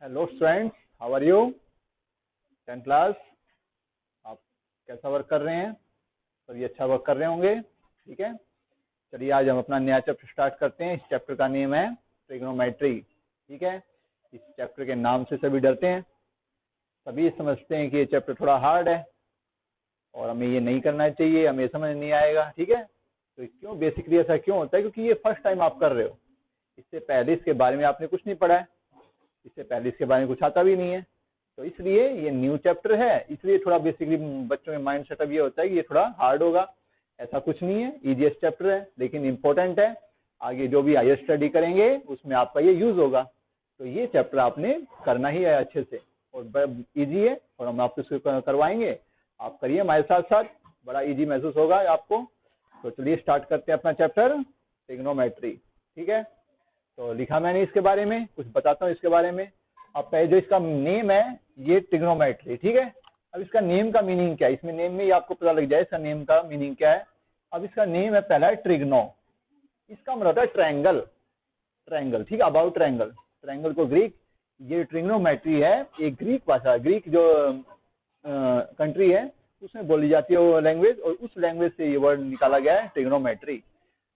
Hello students, how are you? 10th class, आप कैसा work कर रहे हैं? सभी अच्छा वर्क कर रहे होंगे, ठीक है। चलिए आज हम अपना नया चैप्टर स्टार्ट करते हैं। इस चैप्टर का नेम है ट्रिग्नोमेट्री, ठीक है। इस चैप्टर के नाम से सभी डरते हैं, सभी समझते हैं कि ये चैप्टर थोड़ा हार्ड है और हमें ये नहीं करना चाहिए, हमें समझ नहीं आएगा, ठीक है। तो क्यों बेसिकली ऐसा क्यों होता है? क्योंकि ये फर्स्ट टाइम आप कर रहे हो, इससे पहले इसके बारे में आपने कुछ नहीं पढ़ा है, इससे पहले इसके बारे में कुछ आता भी नहीं है, तो इसलिए ये न्यू चैप्टर है, इसलिए थोड़ा बेसिकली बच्चों में माइंड सेटअप ये होता है कि ये थोड़ा हार्ड होगा। ऐसा कुछ नहीं है, इजीएस्ट चैप्टर है, लेकिन इंपॉर्टेंट है। आगे जो भी हायर स्टडी करेंगे उसमें आपका ये यूज होगा, तो ये चैप्टर आपने करना ही है अच्छे से, और इजी है और हम आपको इसको करवाएंगे। आप करिए हमारे साथ साथ, बड़ा इजी महसूस होगा आपको। तो चलिए स्टार्ट करते हैं अपना चैप्टर ट्रिग्नोमेट्री, ठीक है। तो लिखा मैंने इसके बारे में, कुछ बताता हूँ इसके बारे में। अब पहले जो इसका नेम है ये ट्रिग्नोमेट्री, ठीक है। अब इसका नेम का मीनिंग क्या है, इसमें नेम में ही आपको पता लग जाए इसका नेम का मीनिंग क्या है। अब इसका नेम है, पहला है ट्रिग्नो, इसका मतलब होता है ट्रायंगल, ट्रायंगल, ठीक है, अबाउट ट्रायंगल। ट्रायंगल को ग्रीक, ये ट्रिग्नोमेट्री है, एक ग्रीक भाषा, ग्रीक जो कंट्री है उसमें बोली जाती है वो लैंग्वेज, और उस लैंग्वेज से ये वर्ड निकाला गया है ट्रिग्नोमेट्री।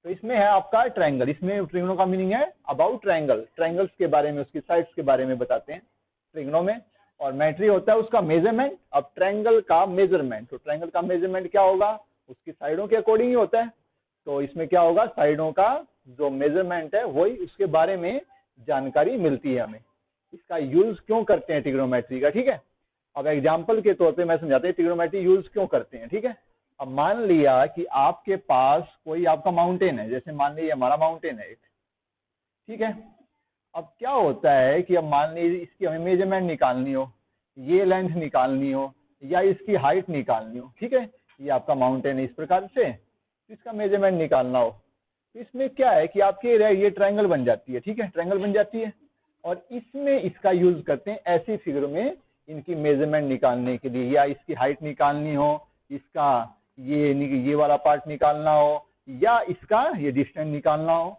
तो इसमें है आपका ट्रायंगल, इसमें ट्रिग्नो का मीनिंग है अबाउट ट्रायंगल, ट्रायंगल्स के बारे में, उसकी साइड्स के बारे में बताते हैं ट्रिग्नो में। और मेट्री होता है उसका मेजरमेंट। अब ट्रायंगल का मेजरमेंट, तो ट्रायंगल का मेजरमेंट क्या होगा, उसकी साइडों के अकॉर्डिंग ही होता है। तो इसमें क्या होगा, साइडों का जो मेजरमेंट है वही, उसके बारे में जानकारी मिलती है हमें। इसका यूज क्यों करते हैं ट्रिग्नोमेट्री का, ठीक है। अब एग्जाम्पल के तौर पर मैं समझाता हूँ ट्रिग्नोमेट्री यूज क्यों करते हैं, ठीक है। अब मान लिया कि आपके पास कोई आपका माउंटेन है, जैसे मान लीजिए हमारा माउंटेन है एक, ठीक है। अब क्या होता है कि अब मान लीजिए इसकी हमें मेजरमेंट निकालनी हो, ये लेंथ निकालनी हो या इसकी हाइट निकालनी हो, ठीक है। ये आपका माउंटेन है इस प्रकार से, इसका मेजरमेंट निकालना हो, तो इसमें क्या है कि आपकी ये ट्रायंगल बन जाती है, ठीक है, ट्रायंगल बन जाती है। और इसमें इसका यूज करते हैं ऐसी फिगर में इनकी मेजरमेंट निकालने के लिए, या इसकी हाइट निकालनी हो, इसका ये वाला पार्ट निकालना हो, या इसका ये डिस्टेंस निकालना हो,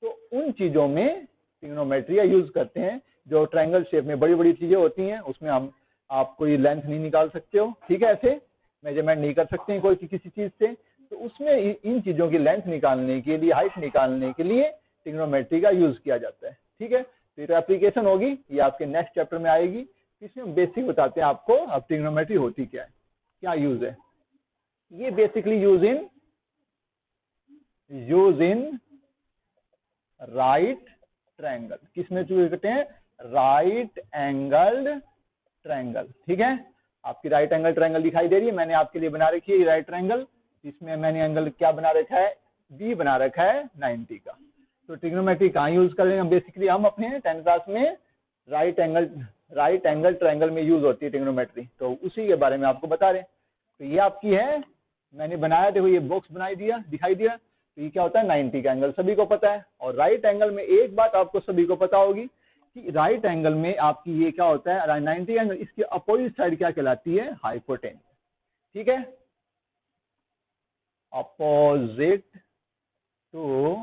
तो उन चीजों में ट्रिग्नोमेट्री का यूज करते हैं। जो ट्रायंगल शेप में बड़ी बड़ी चीजें होती हैं उसमें आप कोई लेंथ नहीं निकाल सकते हो, ठीक है, ऐसे मेजरमेंट नहीं कर सकते हैं कोई किसी चीज से, तो उसमें इन चीजों की लेंथ निकालने के लिए, हाइट निकालने के लिए ट्रिग्नोमेट्री का यूज किया जाता है, ठीक है। तो ये एप्लीकेशन होगी, ये आपके नेक्स्ट चैप्टर में आएगी, इसमें हम बेसिक बताते हैं आपको अब ट्रिग्नोमेट्री होती क्या है, क्या यूज है। ये basically use in right triangle, किसमें यूज करते हैं, राइट एंगल्ड ट्रायंगल, ठीक है। आपकी राइट एंगल ट्रायंगल दिखाई दे रही है, मैंने आपके लिए बना रखी है राइट ट्रायंगल। इसमें मैंने एंगल क्या बना रखा है, बी बना रखा है 90 का। तो ट्रिग्नोमेट्री कहाँ यूज करेंगे बेसिकली, हम अपने 10th क्लास में राइट एंगल ट्रायंगल में यूज होती है ट्रिग्नोमेट्री, तो उसी के बारे में आपको बता रहे हैं। तो ये आपकी है, मैंने बनाया, देखो ये बॉक्स बनाई दिया, दिखाई दिया। तो ये क्या होता है, 90 का एंगल सभी को पता है। और राइट एंगल में एक बात आपको सभी को पता होगी कि राइट एंगल में आपकी ये क्या होता है, 90 एंगल, इसकी अपोजिट साइड क्या कहलाती है, हाइपोटेन्यूज, ठीक है, अपोजिट टू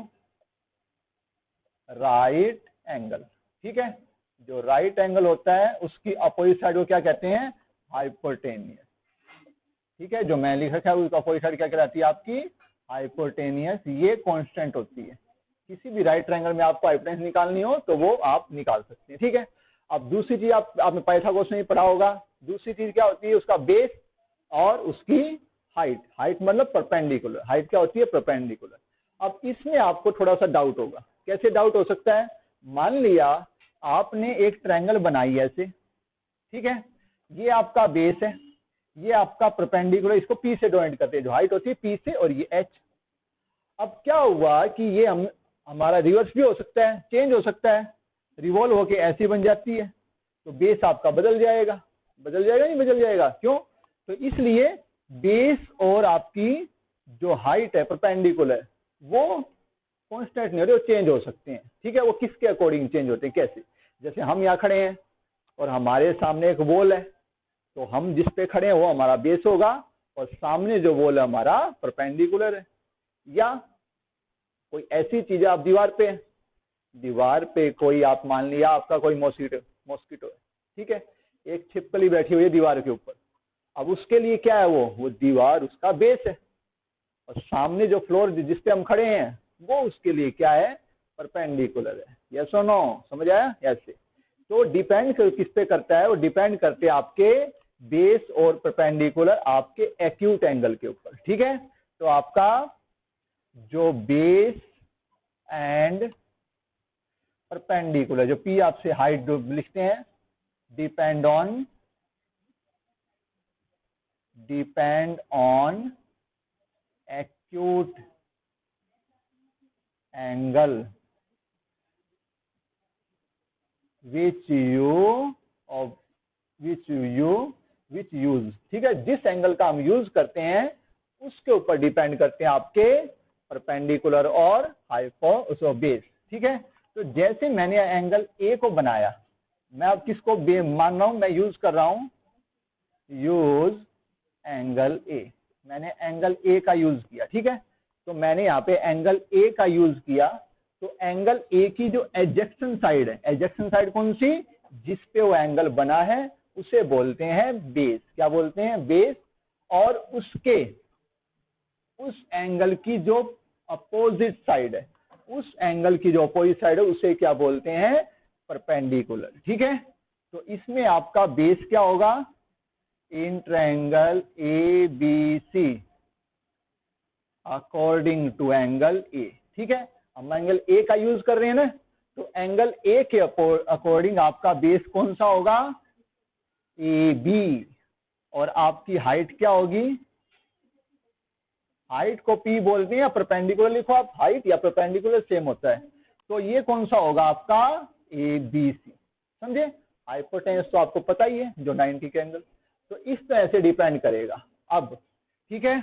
राइट एंगल, ठीक है। जो राइट एंगल होता है उसकी अपोजिट साइड को क्या कहते हैं, हाइपोटेनियस, ठीक है। जो मैं लिख रखा है उसका अपोजिट साइड क्या कहलाती है आपकी, हाइपोटेनियस। ये कांस्टेंट होती है, किसी भी राइट ट्रायंगल में आपको हाइपोटेन्यूज निकालनी हो तो वो आप निकाल सकते हैं, ठीक है। अब दूसरी चीज आपने पाइथागोरस में पढ़ा होगा, दूसरी चीज क्या होती है, उसका बेस और उसकी हाइट। हाइट मतलब परपेंडिकुलर, हाइट क्या होती है, परपेंडिकुलर। अब इसमें आपको थोड़ा सा डाउट होगा, कैसे डाउट हो सकता है, मान लिया आपने एक ट्रायंगल बनाई है ऐसे, ठीक है, ये आपका बेस है, ये आपका परपेंडिकुलर, इसको पी से डोनेट करते हैं, जो हाइट होती है पी से, और ये एच। अब क्या हुआ कि ये हमारा रिवर्स भी हो सकता है, चेंज हो सकता है, रिवॉल्व होके ऐसी बन जाती है, तो बेस आपका बदल जाएगा, नहीं बदल जाएगा, क्यों, तो इसलिए बेस और आपकी जो हाइट है परपेंडिकुलर वो कांस्टेंट नहीं होते, वो चेंज हो सकते हैं, ठीक है। वो किसके अकॉर्डिंग चेंज होते हैं, कैसे, जैसे हम यहाँ खड़े हैं और हमारे सामने एक वॉल है, तो हम जिस पे खड़े हैं वो हमारा बेस होगा, और सामने जो वॉल है हमारा परपेंडिकुलर है। या कोई ऐसी चीज है, आप दीवार पे कोई, आप मान लिया आपका कोई मॉस्किटो, मॉस्किटो है, ठीक है, एक छिपकली बैठी हुई है दीवार के ऊपर। अब उसके लिए क्या है, वो दीवार उसका बेस है, और सामने जो फ्लोर जिस पे हम खड़े हैं वो उसके लिए क्या है, परपेंडिकुलर है। यस और नो, समझ आया? ऐसे तो डिपेंड किस पे करता है, वो डिपेंड करते हैं आपके बेस और परपेंडिकुलर आपके एक्यूट एंगल के ऊपर, ठीक है। तो आपका जो बेस एंड परपेंडिकुलर, जो पी आपसे हाइट लिखते हैं, depend on acute angle which use, ठीक है, जिस एंगल का हम यूज करते हैं उसके ऊपर डिपेंड करते हैं आपके परपेंडिकुलर और हाइपो बेस, ठीक है। तो जैसे मैंने एंगल ए को बनाया, मैं अब किसको मान रहा हूं, मैं यूज कर रहा हूं यूज एंगल ए, मैंने एंगल ए का यूज किया, ठीक है। तो मैंने यहाँ पे एंगल ए का यूज किया, तो एंगल ए की जो एडजेक्शन साइड है, एडजेक्शन साइड कौन सी, जिस पे वो एंगल बना है उसे बोलते हैं बेस। क्या बोलते हैं, बेस। और उसके उस एंगल की जो अपोजिट साइड है, उस एंगल की जो अपोजिट साइड है उसे क्या बोलते हैं, परपेंडिकुलर, ठीक है। तो इसमें आपका बेस क्या होगा, in triangle A B C according to angle A, ठीक है। हम एंगल ए का यूज कर रहे हैं ना, तो एंगल ए के अकॉर्डिंग आपका बेस कौन सा होगा, ए बी। और आपकी हाइट क्या होगी, हाइट को पी बोलते हैं, या परपेंडिकुलर लिखो आप, हाइट या परपेंडिकुलर सेम होता है। तो ये कौन सा होगा आपका, ए बी सी, समझे। हाइपोटेन्यूज तो आपको पता ही है, जो 90 के एंगल। तो इस तरह से डिपेंड करेगा। अब ठीक है,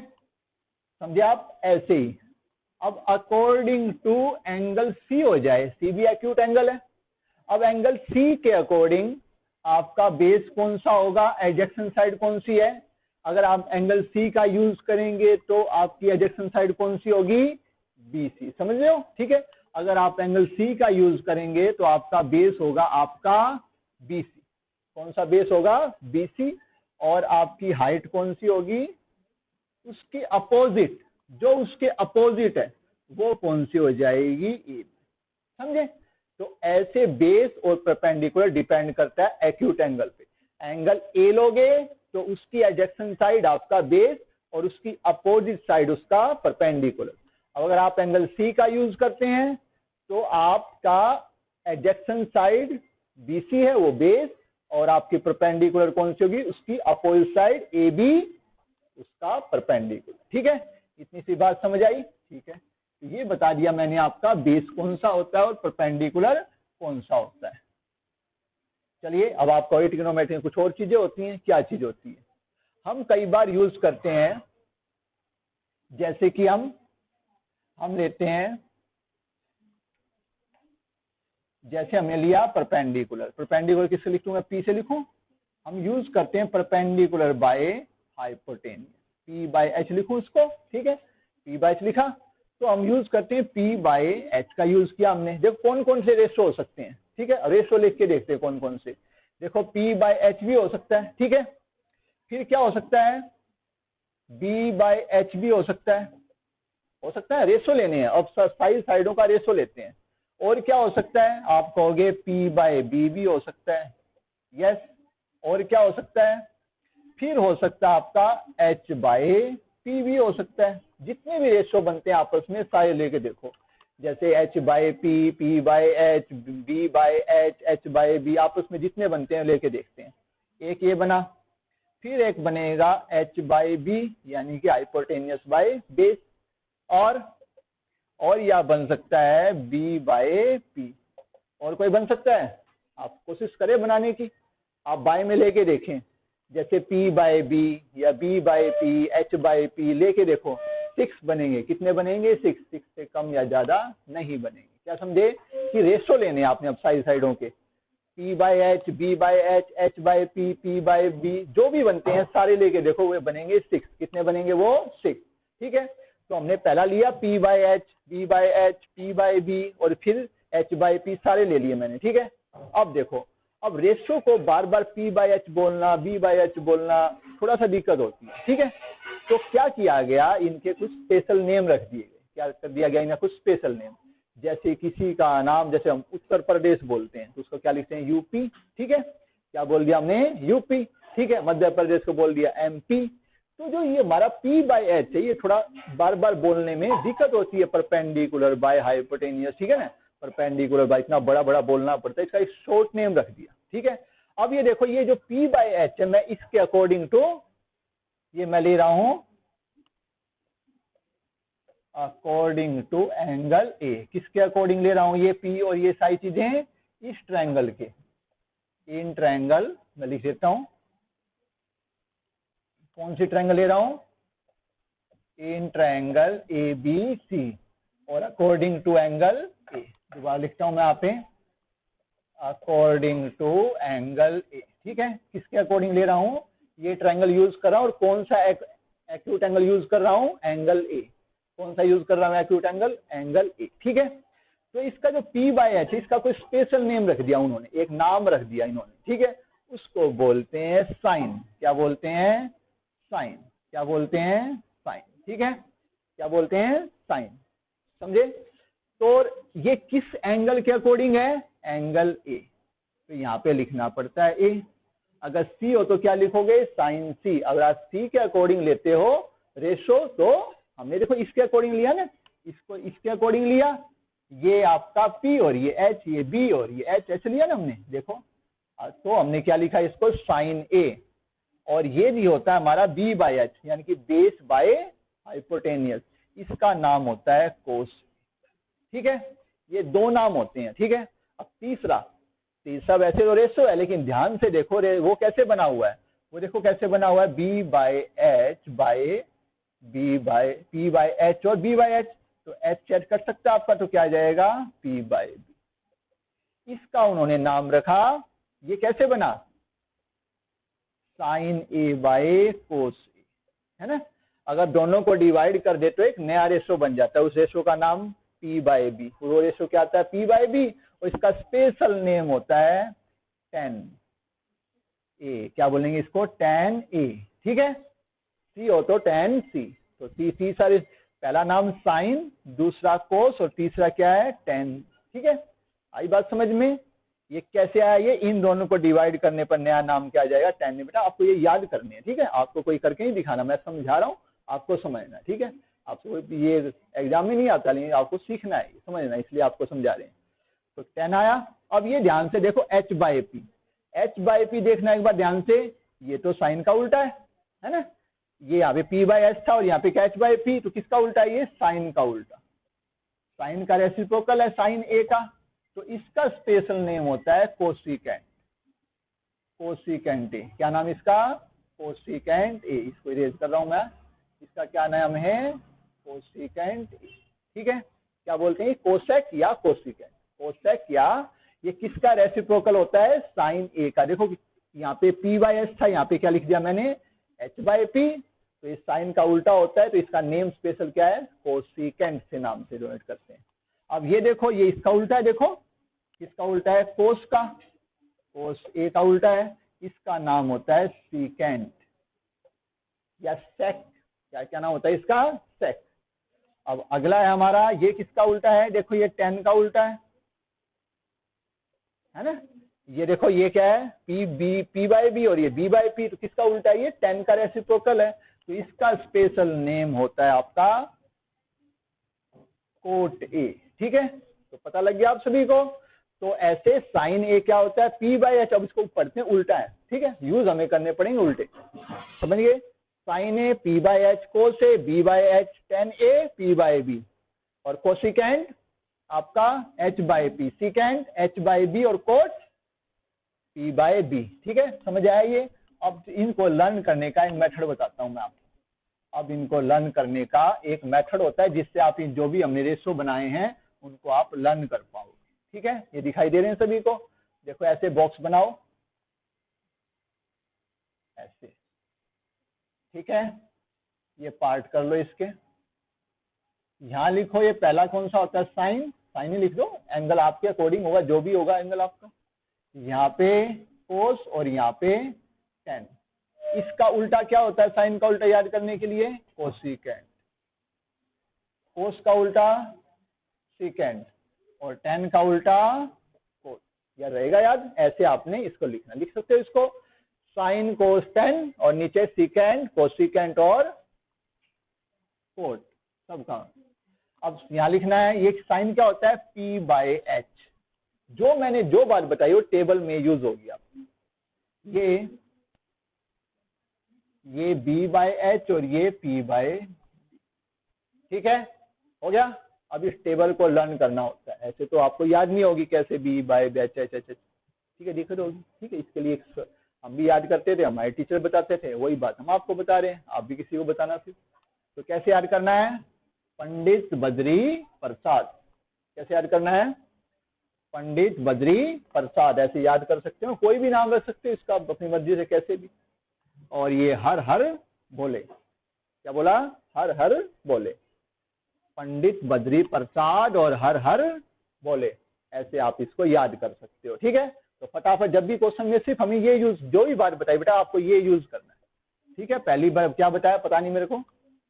समझे आप, ऐसे ही। अब अकॉर्डिंग टू एंगल सी हो जाए, सी भी एक्यूट एंगल है। अब एंगल सी के अकॉर्डिंग आपका बेस कौन सा होगा, एडजेक्शन साइड कौन सी है। अगर आप एंगल सी का यूज करेंगे तो आपकी एडजेक्शन साइड कौन सी होगी, बी सी, समझ रहे हो, ठीक है। अगर आप एंगल सी का यूज करेंगे तो आपका बेस होगा आपका बी सी। कौन सा बेस होगा, बी सी। और आपकी हाइट कौन सी होगी, उसके अपोजिट, जो उसके अपोजिट है वो कौन सी हो जाएगी, ए, समझे। तो ऐसे बेस और परपेंडिकुलर डिपेंड करता है एक्यूट एंगल पे। एंगल ए लोगे तो उसकी एडजेक्शन साइड आपका बेस और उसकी अपोजिट साइड उसका परपेंडिकुलर। अब अगर आप एंगल सी का यूज करते हैं तो आपका एडजेक्शन साइड बीसी है, वो बेस, और आपकी परपेंडिकुलर कौन सी होगी, उसकी अपोजिट साइड ए बी, उसका परपेंडिकुलर, ठीक है। इतनी सी बात समझ आई, ठीक है। तो ये बता दिया मैंने आपका बेस कौन सा होता है और परपेंडिकुलर कौन सा होता है। चलिए अब आपको ट्रिग्नोमेट्री में कुछ और चीजें होती हैं। क्या चीज होती है, हम कई बार यूज करते हैं, जैसे कि हम लेते हैं, जैसे हमने लिया परपेंडिकुलर, परपेंडिकुलर किससे लिखूं मैं, पी से लिखूं। हम यूज करते हैं perpendicular by hypotenuse, P by H लिखूं उसको, ठीक है, पी बाय एच लिखा। तो हम यूज करते हैं पी बाय एच का यूज किया हमने। देखो कौन कौन से रेशो हो सकते हैं, ठीक है, रेशो लिख के देखते हैं कौन कौन से। देखो पी बाय एच भी हो सकता है, ठीक है। फिर क्या हो सकता है, बी बाय एच भी हो सकता है, रेशो लेने हैं। अब सारी साइडों का रेशो लेते हैं। और क्या हो सकता है, आप कहोगे पी बाय बी भी हो सकता है, यस। और क्या हो सकता है, फिर हो सकता है आपका एच बाय पी भी हो सकता है। जितने भी रेशो बनते हैं आपस में सारे लेके देखो, जैसे H by P, P by H, B by H, H by B, आपस में जितने बनते हैं लेके देखते हैं। एक ये बना, फिर एक बनेगा एच बाय बी, यानी कि हाइपोटेन्यूस बाय बेस। और या बन सकता है बी बाय पी। और कोई बन सकता है, आप कोशिश करें बनाने की, आप बाय में लेके देखें, जैसे P बाय बी या B by P, H by P लेके देखो, 6 बनेंगे। कितने बनेंगे, 6 से कम या ज्यादा नहीं बनेंगे। क्या समझे कि रेशो लेने आपने अब सारी साइडों के, P by H, B by H, H by P, P by B, जो भी बनते हैं सारे लेके देखो, वे बनेंगे 6। कितने बनेंगे, वो 6, ठीक है। तो हमने पहला लिया P by H, B by H, P by B, और फिर H बाय पी, सारे ले लिए मैंने, ठीक है। अब देखो, अब रेशो को बार बार P/H बोलना, B/H बोलना थोड़ा सा दिक्कत होती है, ठीक है। तो क्या किया गया, इनके कुछ स्पेशल नेम रख दिए गए। क्या कर दिया गया, इन्हें कुछ स्पेशल नेम। जैसे किसी का नाम, जैसे हम उत्तर प्रदेश बोलते हैं तो उसको क्या लिखते हैं, यूपी, ठीक है। क्या बोल दिया हमने, यूपी, ठीक है। मध्य प्रदेश को बोल दिया MP। तो जो ये हमारा P/H है, ये थोड़ा बार बार बोलने में दिक्कत होती है, परपेंडिकुलर बाय हाइपोटेनियस, ठीक है ना। परपेंडिकुलर बाय इतना बड़ा बड़ा बोलना पड़ता है, इसका एक शॉर्ट नेम रख दिया, ठीक है। अब ये देखो, ये जो P/H है, मैं इसके अकॉर्डिंग टू, ये मैं ले रहा हूं अकॉर्डिंग टू एंगल A। किसके अकॉर्डिंग ले रहा हूं, ये P और ये सारी चीजें इस ट्रायंगल के, इन ट्रायंगल मैं लिख देता हूं। कौन सी ट्रायंगल ले रहा हूं, इन ट्रायंगल ABC और अकॉर्डिंग टू एंगल A। दोबारा लिखता हूं मैं यहाँ पे, अकॉर्डिंग टू एंगल A, ठीक है। किसके अकॉर्डिंग ले रहा हूं, ये ट्रायंगल यूज कर रहा हूं, और कौन सा एक्यूट एंगल यूज कर रहा हूं, एंगल A। कौन सा यूज कर रहा हूं एक्यूट एंगल, एंगल A, ठीक है। तो इसका जो P/H है, इसका कोई स्पेशल नेम रख दिया उन्होंने, एक नाम रख दिया इन्होंने, ठीक है। उसको बोलते हैं साइन। क्या बोलते हैं, साइन। क्या बोलते हैं, साइन, ठीक है। क्या बोलते हैं, साइन, समझे। तो ये किस एंगल के अकॉर्डिंग है, एंगल A। तो यहाँ पे लिखना पड़ता है A। अगर C हो तो क्या लिखोगे, साइन C। अगर आप C के अकॉर्डिंग लेते हो रेशो, तो हमने देखो इसके अकॉर्डिंग लिया ना, इसको इसके अकॉर्डिंग लिया, ये आपका P और ये H, ये B और ये H लिया ना हमने, देखो। तो हमने क्या लिखा इसको, साइन A। और ये भी होता है हमारा B/H, यानी कि बेस बाय हाइपोटेनियस। इसका नाम होता है कोस, ठीक है। ये दो नाम होते हैं, ठीक है। अब तीसरा वैसे तो रेशो है, लेकिन ध्यान से देखो वो कैसे बना हुआ है, वो देखो कैसे बना हुआ है, B/H बाय P/H और B/H। तो H चेक कर सकता है आपका, तो क्या आ जाएगा, P/B। इसका उन्होंने नाम रखा, ये कैसे बना, sine A by cos A, है ना। अगर दोनों को डिवाइड कर दे तो एक नया रेशो बन जाता है, उस रेशो का नाम P/B। वो रेशो क्या आता है, P/B, और इसका स्पेशल नेम होता है tan A। क्या बोलेंगे इसको, tan A, ठीक है। C हो तो tan C। तो तीसरा, पहला नाम साइन, दूसरा कोस, और तीसरा क्या है, tan, ठीक है। आई बात समझ में। ये कैसे आया, ये इन दोनों को डिवाइड करने पर नया नाम क्या आ जाएगा, tan। बेटा आपको ये याद करने हैं, ठीक है। आपको कोई करके नहीं दिखाना, मैं समझा रहा हूँ, आपको समझना, ठीक है। आपको ये एग्जाम में नहीं आता, लेकिन आपको सीखना है, समझना, इसलिए आपको समझा रहे हैं। तो tan आया। अब ये ध्यान से देखो, H/P। H/P देखना एक बार ध्यान से, ये तो साइन का उल्टा है ना। ये यहाँ पे P/H था और यहाँ पे H/P, तो किसका उल्टा है, ये साइन का उल्टा। साइन का रेसिप्रोकल है साइन A का, तो इसका स्पेशल नेम होता है कोसिकेंट। कोसिकेंट A, क्या नाम इसका, कोसिकेंट A। इसको इरेज कर रहा हूं मैं, इसका क्या नाम है, कोसिकेंट A, ठीक है। क्या बोलते हैं, कोसेक या कोसिकेंट, कोसेक या, ये किसका रेसिप्रोकल होता है, साइन A का। देखो यहाँ पे P/H था, यहाँ पे क्या लिख दिया मैंने, H/P। तो इस साइन का उल्टा होता है, तो इसका नेम स्पेशल क्या है, कोसिकेंट से नाम से डोनेट करते हैं। अब ये देखो, ये इसका उल्टा है, देखो किसका उल्टा है, कोस का, कोस A का उल्टा है, इसका नाम होता है सीकेंट या सेक। क्या नाम होता है इसका, सेक। अब अगला है हमारा, ये किसका उल्टा है, देखो ये tan का उल्टा है ना। ये देखो ये क्या है, P/B और ये B/P, तो किसका उल्टा है, ये tan का रेसिप्रोकल है। तो इसका स्पेशल नेम होता है आपका कोट A, ठीक है। तो पता लग गया आप सभी को। तो ऐसे साइन A क्या होता है, P/H। अब इसको पढ़ते हैं उल्टा है, ठीक है, यूज हमें करने पड़ेंगे उल्टे, समझ गए। Sine A P/H, cos A B/H, tan A P/B, और कोसिकेंट आपका H/P, सिकेंट H/B, और कोट P/B, ठीक है। समझ आया ये। अब इनको लर्न करने का एक मेथड बताता हूं मैं आपको। अब इनको लर्न करने का एक मेथड होता है, जिससे आप इन जो भी हमने रेशो बनाए हैं उनको आप लर्न कर पाओगे, ठीक है। ये दिखाई दे रहे हैं सभी को, देखो ऐसे बॉक्स बनाओ, ऐसे, ठीक है। ये पार्ट कर लो इसके, यहाँ लिखो, ये पहला कौन सा होता है, साइन। साइन ही लिख दो, एंगल आपके अकॉर्डिंग होगा, जो भी होगा एंगल आपका। यहाँ पे कोस और यहाँ पे टेन। इसका उल्टा क्या होता है, साइन का उल्टा याद करने के लिए कोसिकेंट, कोस का उल्टा सिकेंट और टेन का उल्टा कोस। याद रहेगा याद, ऐसे आपने इसको लिखना, लिख सकते हो इसको साइन कोस टेन और नीचे सिकेंट कोसिकेंट और कोट सबका। अब यहां लिखना है ये साइन क्या होता है P बाय एच, जो मैंने जो बात बताई वो टेबल में यूज होगी आप। ये B बाय एच और ये P बाय, ठीक है, हो गया। अब इस टेबल को लर्न करना होता है, ऐसे तो आपको याद नहीं होगी कैसे B by H H H, ठीक है, दिक्कत होगी, ठीक है। इसके लिए हम भी याद करते थे, हमारे टीचर बताते थे, वही बात हम आपको बता रहे हैं, आप भी किसी को बताना फिर। तो कैसे याद करना है, पंडित बद्री प्रसाद, कैसे याद करना है, पंडित बद्री प्रसाद, ऐसे याद कर सकते हो, कोई भी नाम रख सकते हो इसका अपनी मर्जी से कैसे भी। और ये हर हर बोले, क्या बोला, हर हर बोले, पंडित बद्री प्रसाद और हर हर बोले, ऐसे आप इसको याद कर सकते हो, ठीक है। तो फटाफट जब भी क्वेश्चन में सिर्फ हमें ये यूज, जो भी बात बताई बेटा आपको ये यूज करना है, ठीक है। पहली बार क्या बताया पता नहीं मेरे को,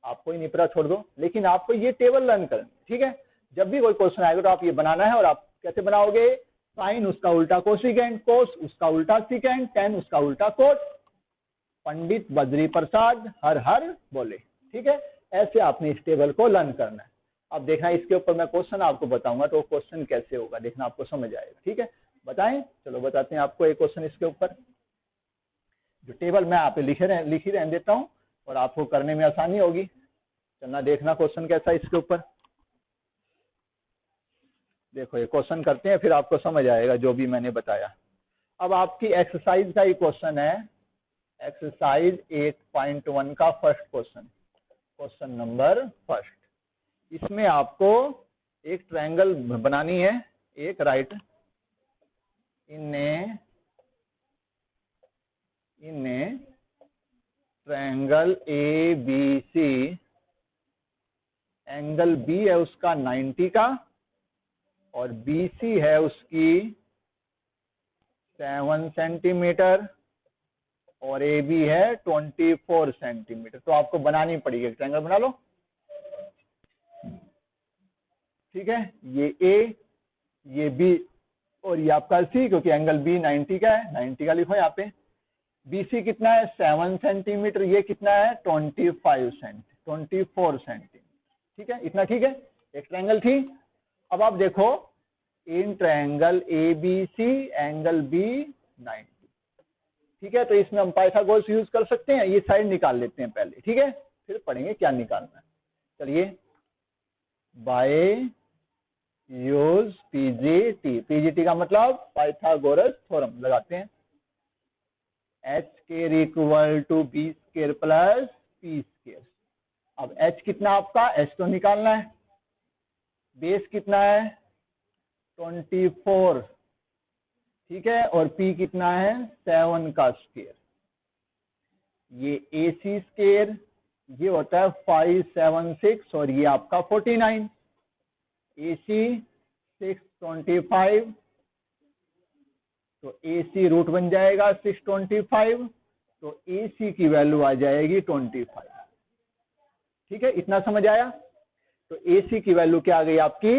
आपको ही निपरा छोड़ दो, लेकिन आपको ये टेबल लर्न करना, ठीक है। जब भी कोई क्वेश्चन आएगा तो आप ये बनाना है, और आप कैसे बनाओगे, साइन उसका उल्टा कोसिकेंट, कोस उसका उल्टा सिकेंट, टेन उसका उल्टा कोट, पंडित बद्री प्रसाद हर हर बोले, ठीक है। ऐसे आपने इस टेबल को लर्न करना है। अब देखना इसके ऊपर मैं क्वेश्चन आपको बताऊंगा तो क्वेश्चन कैसे होगा देखना, आपको समझ आएगा, ठीक है। बताएं, चलो बताते हैं आपको एक क्वेश्चन इसके ऊपर, जो टेबल मैं आप लिख ही रहने देता हूँ और आपको करने में आसानी होगी। चलना देखना क्वेश्चन कैसा है इसके ऊपर। देखो ये क्वेश्चन करते हैं फिर आपको समझ आएगा जो भी मैंने बताया। अब आपकी एक्सरसाइज का ही क्वेश्चन है, एक्सरसाइज 8.1 का first question, question number first. इसमें आपको एक ट्रायंगल बनानी है, एक राइट इनने ट्रायंगल ABC, एंगल B है उसका 90 का और BC है उसकी 7 सेंटीमीटर और AB है 24 सेंटीमीटर। तो आपको बनानी पड़ेगी, ट्रायंगल बना लो, ठीक है। ये A, ये B और ये आपका C, क्योंकि एंगल B 90 का है, 90 का लिखो यहाँ पे। BC कितना है 7 सेंटीमीटर, ये कितना है 24 सेंटीमीटर, ठीक है, इतना ठीक है, एक ट्रायंगल थी। अब आप देखो in triangle ABC angle B 90, ठीक है। तो इसमें हम पाइथागोरस यूज कर सकते हैं, ये साइड निकाल लेते हैं पहले, ठीक है, फिर पढ़ेंगे क्या निकालना है। चलिए, बाय यूज PGT का मतलब पाइथागोरस थ्योरम लगाते हैं। h square equal to b square plus p square. अब h कितना आपका, h तो निकालना है, बेस कितना है 24, ठीक है, और p कितना है 7 का स्क्वायर। ये AC स्क्वायर ये होता है 576 और ये आपका 49, AC 625, तो AC रूट बन जाएगा 625, तो AC की वैल्यू आ जाएगी 25, ठीक है, इतना समझ आया। तो AC की वैल्यू क्या आ गई आपकी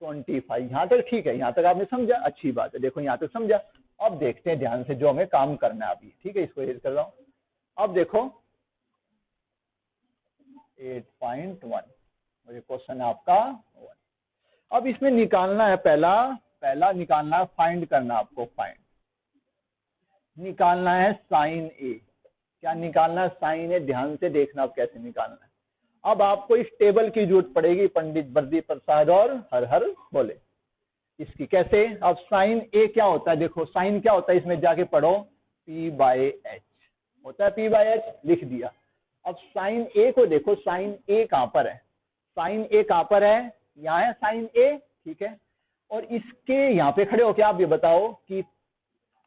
25, यहाँ तक ठीक है, यहाँ तक आपने समझा, अच्छी बात है। देखो यहाँ तक समझा, अब देखते हैं ध्यान से जो हमें काम करना है अभी, ठीक है, इसको एड कर रहा हूँ। अब देखो 8.1 मुझे क्वेश्चन है आपका 1। अब इसमें निकालना है पहला निकालना है, फाइंड करना आपको, फाइंड निकालना है साइन A। क्या निकालना है, साइन A, ध्यान से देखना आप कैसे निकालना है। अब आपको इस टेबल की जरूरत पड़ेगी, पंडित बद्री प्रसाद और हर हर बोले, इसकी कैसे। अब साइन A क्या होता है, देखो साइन क्या होता है, इसमें जाके पढ़ो, P बाय H होता है, P बाय H लिख दिया। अब साइन A को देखो, साइन A कहां पर है, साइन A कहां पर है, यहाँ है साइन A, ठीक है। और इसके यहाँ पे खड़े होके आप ये बताओ कि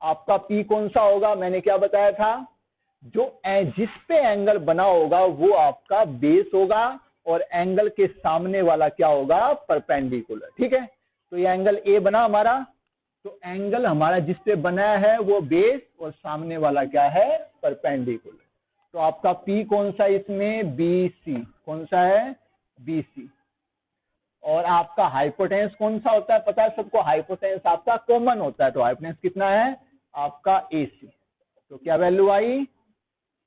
आपका P कौन सा होगा। मैंने क्या बताया था, जो जिस पे एंगल बना होगा वो आपका बेस होगा और एंगल के सामने वाला क्या होगा, परपेंडिकुलर, ठीक है। तो ये एंगल A बना हमारा, तो एंगल हमारा जिस पे बना है वो बेस और सामने वाला क्या है, परपेंडिकुलर। तो आपका P कौन सा इसमें, BC, कौन सा है, BC। और आपका हाइपोटेंस कौन सा होता है, पता है सबको, हाइपोटेंस आपका कॉमन होता है। तो हाइपोटेंस कितना है आपका AC। तो क्या वैल्यू आई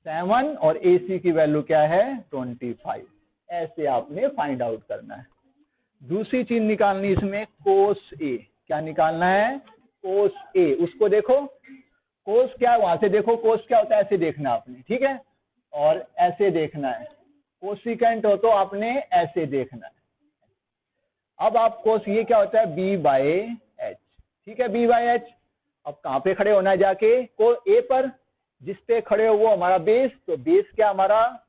7 और AC की वैल्यू क्या है 25। ऐसे आपने फाइंड आउट करना है। दूसरी चीज निकालनी इसमें कोस A। क्या निकालना है, कोस A। उसको देखो कोस क्या है, वहां से देखो कोस क्या होता है, ऐसे देखना आपने, ठीक है, और ऐसे देखना है। कोसिकेंट हो तो आपने ऐसे देखना है। अब आप कोस ये क्या होता है B/H, ठीक है, B/H। अब कहाँ पे खड़े होना है जाके, को A पर, जिस पे खड़े हो वो हमारा बेस। तो बेस क्या हमारा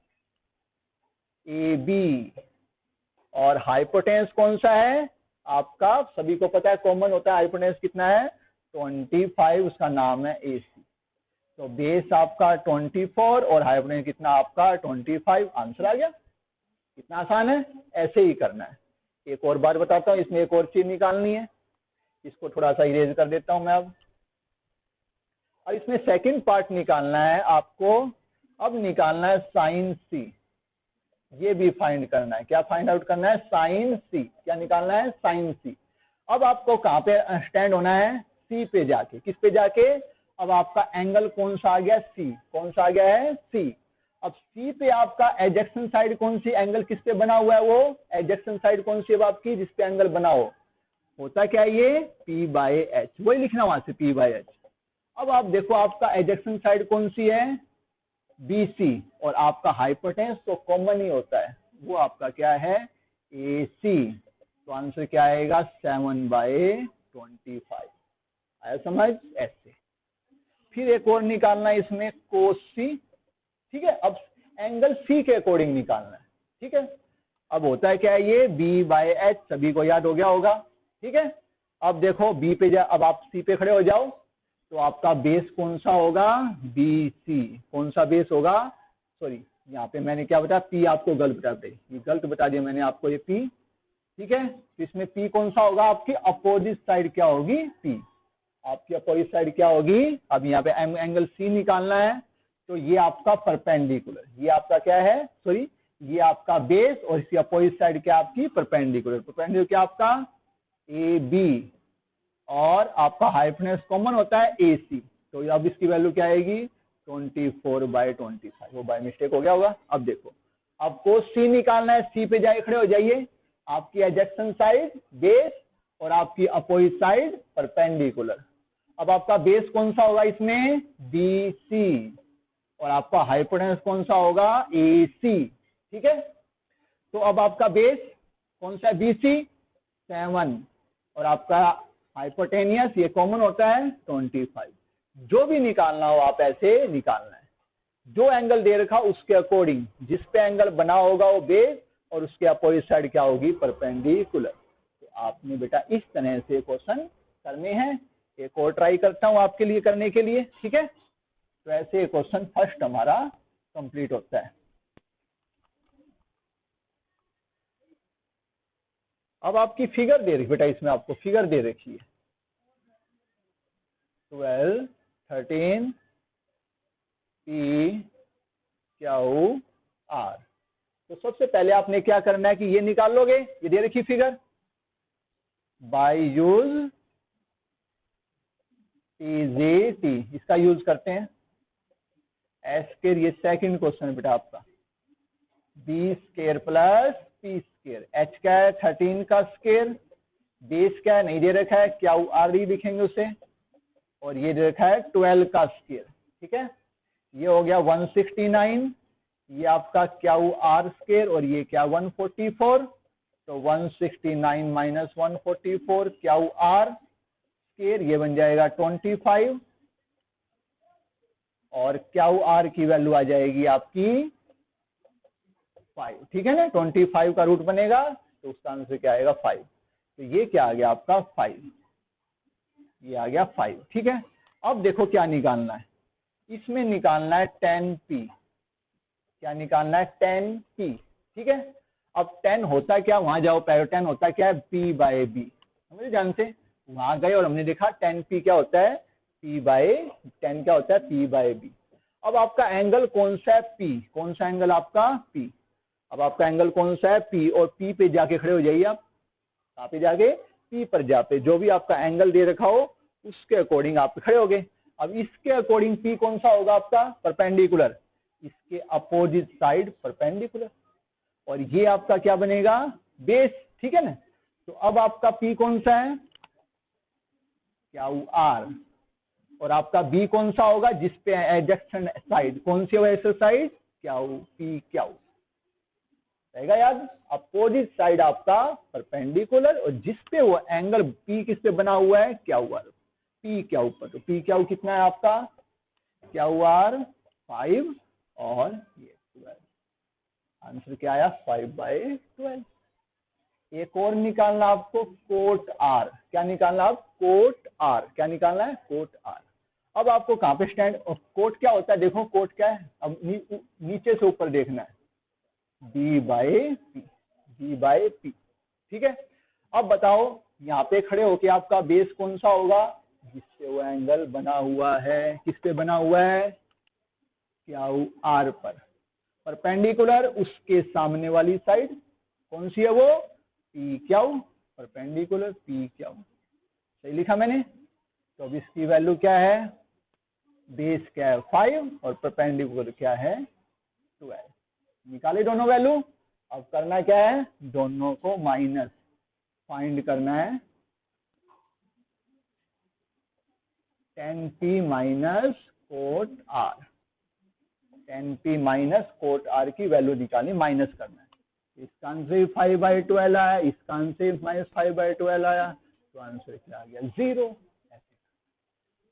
AB। और हाइपोटेंस कौन सा है आपका, सभी को पता है कॉमन होता है, हाइपोटेंस कितना है 25, उसका नाम है AC। तो बेस आपका 24 और हाइपोटेंस कितना आपका 25। आंसर आ गया। कितना आसान है, ऐसे ही करना है। एक और बार बताता हूँ, इसमें एक और चीज निकालनी है। इसको थोड़ा सा इरेज कर देता हूं मैं अब। और इसमें सेकंड पार्ट निकालना है आपको। अब निकालना है साइन C। ये भी फाइंड करना है, क्या फाइंड आउट करना है, साइन C। क्या निकालना है, साइन C। अब आपको कहाँ पे स्टैंड होना है, C पे जाके। किस पे जाके, अब आपका एंगल कौन सा आ गया C, कौन सा आ गया है C। अब C पे आपका एडजेक्शन साइड कौन सी, एंगल किस पे बना हुआ है, वो एडजेक्शन साइड कौन सी है आपकी, जिस पे एंगल बना हो। होता क्या है ये P/H, वही लिखना वहां से P/H। अब आप देखो आपका एडजेक्शन साइड कौन सी है BC, और आपका हाइपोटेंस तो कॉमन ही होता है, वो आपका क्या है AC। तो आंसर क्या आएगा 7/25। आया समझ, ऐसे। फिर एक और निकालना है इसमें कोस C, ठीक है। अब एंगल C के अकॉर्डिंग निकालना है, ठीक है। अब होता है क्या है ये B/H, सभी को याद हो गया होगा, ठीक है। अब देखो B पे अब आप C पे खड़े हो जाओ। तो आपका बेस कौन सा होगा BC। कौन सा बेस होगा, सॉरी यहाँ पे मैंने क्या बताया, P आपको गलत बता दिया, ये गलत बता दिया मैंने आपको, ये P, ठीक है। तो इसमें P कौन सा होगा, आपकी अपोजिट साइड क्या होगी P, आपकी अपोजिट साइड क्या होगी। अब यहाँ पे एंगल C निकालना है। तो ये आपका परपेंडिकुलर, ये आपका क्या है, सॉरी ये आपका बेस और इसकी अपोजिट साइड क्या आपकी परपेंडिकुलर। परपेंडिकुलर क्या आपका AB, और आपका हाइपोटेन्यूज कॉमन होता है AC। तो अब इसकी वैल्यू क्या आएगी 24/25। वो बाय मिस्टेक हो गया होगा। अब देखो अब कोस C निकालना है, C पे जाए खड़े हो जाइए। आपकी एडजेक्शन साइड बेस और आपकी अपोजिट साइड परपेंडिकुलर। अब आपका बेस कौन सा होगा इसमें BC, और आपका हाइपोटेन्यूज कौन सा होगा AC, ठीक है। तो अब आपका बेस कौन सा है BC 7, और आपका हाइपोटेनियस ये कॉमन होता है 25। जो भी निकालना हो आप ऐसे निकालना है, जो एंगल दे रखा उसके अकॉर्डिंग, जिस पे एंगल बना होगा वो बेस और उसके अपोजिट साइड क्या होगी परपेंडिकुलर। तो आपने बेटा इस तरह से क्वेश्चन करने हैं। एक और ट्राई करता हूं आपके लिए करने के लिए, ठीक है। तो ऐसे क्वेश्चन फर्स्ट हमारा कंप्लीट होता है। अब आपकी फिगर दे रखी बेटा, इसमें आपको फिगर दे रखी है 12, 13, PQR। तो सबसे पहले आपने क्या करना है कि ये निकाल लोगे, ये दे रखी फिगर, बाय यूज TGT, इसका यूज करते हैं। S स्क्वायर, ये सेकंड क्वेश्चन है बेटा आपका, B square plus P square. H क्या है 13 का स्क्वायर, बेस क्या है नहीं दे रखा है, क्या RD लिखेंगे उसे, और ये दे रखा है 12 का स्क्वायर, ठीक है। ये हो गया 169, ये आपका क्या R स्क्वायर, और ये क्या 144। तो 169 माइनस 144 क्या R स्क्वायर, ये बन जाएगा 25, और क्या R की वैल्यू आ जाएगी आपकी 5, ठीक है ना। 25 का रूट बनेगा तो उसका आंसर क्या आएगा 5। तो ये क्या आ गया आपका 5, ये आ गया 5, ठीक है। अब देखो क्या निकालना है, इसमें निकालना है 10P। क्या निकालना है 10P, ठीक है। अब 10 होता क्या, वहां जाओ पहले, 10 होता क्या है P/B, समझे जानते। वहां गए और हमने देखा tan p क्या होता है, p बाय tan क्या होता है, p बाय b। अब आपका एंगल कौन सा है, p, कौन सा एंगल आपका p। अब आपका एंगल कौन सा है, p, और p पे जाके खड़े हो जाइए आप, कहाँ पे जाके, p पर जाके जो भी आपका एंगल दे रखा हो उसके अकॉर्डिंग आप खड़े हो गए। अब इसके अकॉर्डिंग p कौन सा होगा आपका, परपेंडिकुलर, इसके अपोजिट साइड परपेंडिकुलर, और ये आपका क्या बनेगा, बेस, ठीक है ना। तो अब आपका p कौन सा है, क्या r, और आपका b कौन सा होगा, जिसपे एडजेक्शन साइड, कौन सी वैसे साइड, क्या p क्या रहेगा याद, अपोजिट साइड आपका परपेंडिकुलर, और जिसपे वो एंगल p किस पे बना हुआ है, क्या हुआ, p क्या ऊपर, तो p क्या कितना है आपका, क्या हुआ r 5 और ये 12, आंसर क्या आया 5/12। एक और निकालना आपको, कोट r, क्या निकालना आप, कोट r, क्या निकालना है, कोट r। अब आपको कहाँ पे स्टैंड, कोट क्या होता है, देखो कोट क्या है, अब नीचे से ऊपर देखना है, b/p, ठीक है। अब बताओ यहाँ पे खड़े होके आपका बेस कौन सा होगा, जिससे वो एंगल बना हुआ है, किस पे बना हुआ है, क्या r पर, परपेंडिकुलर, उसके सामने वाली साइड कौन सी है वो, p क्या, परपेंडिकुलर p क्या, सही लिखा मैंने। तो अब इसकी वैल्यू क्या है, बेस क्या है 5 और परपेंडिकुलर क्या है 12, निकाले दोनों वैल्यू। अब करना क्या है, दोनों को माइनस, फाइंड करना है tan p minus cot r, tan p minus cot r की वैल्यू निकालनी, माइनस करना है। इसका आंसर 5/12 आया, इसका आंसर -5/12 आया, तो आंसर क्या आ गया 0।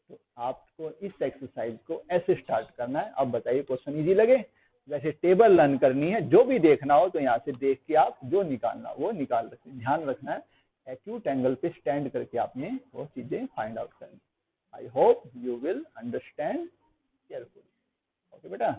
तो आपको इस एक्सरसाइज को ऐसे स्टार्ट करना है। अब बताइए क्वेश्चन इजी लगे, वैसे टेबल लर्न करनी है, जो भी देखना हो तो यहाँ से देख के आप जो निकालना वो निकाल सकते, ध्यान रखना है एक्यूट एंगल पे स्टैंड करके आपने वो चीजें फाइंड आउट करनी। I hope you will understand carefully, okay बेटा।